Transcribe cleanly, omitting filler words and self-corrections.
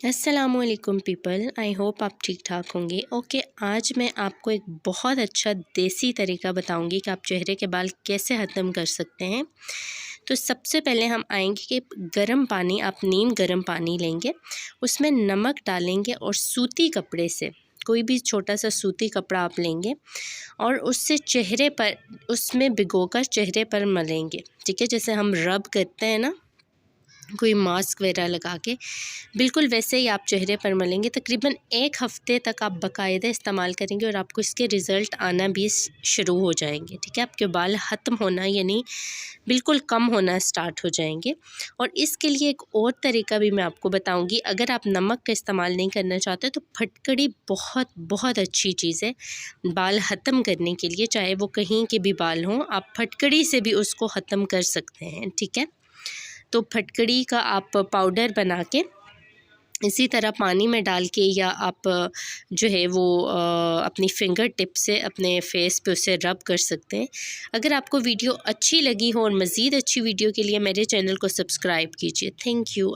अस्सलाम वालेकुम people, I hope आप ठीक ठाक होंगे। ओके, आज मैं आपको एक बहुत अच्छा देसी तरीका बताऊंगी कि आप चेहरे के बाल कैसे ख़त्म कर सकते हैं। तो सबसे पहले हम आएंगे कि गर्म पानी, आप नीम गर्म पानी लेंगे, उसमें नमक डालेंगे और सूती कपड़े से, कोई भी छोटा सा सूती कपड़ा आप लेंगे और उससे चेहरे पर, उसमें भिगोकर चेहरे पर मलेंगे। ठीक है, जैसे हम रब करते हैं ना कोई मास्क वगैरह लगा के, बिल्कुल वैसे ही आप चेहरे पर मलेंगे। तकरीबन 1 हफ़्ते तक आप बाकायदा इस्तेमाल करेंगे और आपको इसके रिज़ल्ट आना भी शुरू हो जाएंगे। ठीक है, आपके बाल ख़त्म होना यानी बिल्कुल कम होना स्टार्ट हो जाएंगे। और इसके लिए एक और तरीका भी मैं आपको बताऊंगी। अगर आप नमक का इस्तेमाल नहीं करना चाहते तो फटकड़ी बहुत बहुत अच्छी चीज़ है बाल ख़त्म करने के लिए। चाहे वो कहीं के भी बाल हों, आप फटकड़ी से भी उसको ख़त्म कर सकते हैं। ठीक है, तो फटकड़ी का आप पाउडर बना के इसी तरह पानी में डाल के, या आप जो है वो अपनी फिंगर टिप से अपने फेस पे उसे रब कर सकते हैं। अगर आपको वीडियो अच्छी लगी हो और मज़ीद अच्छी वीडियो के लिए मेरे चैनल को सब्सक्राइब कीजिए। Thank you.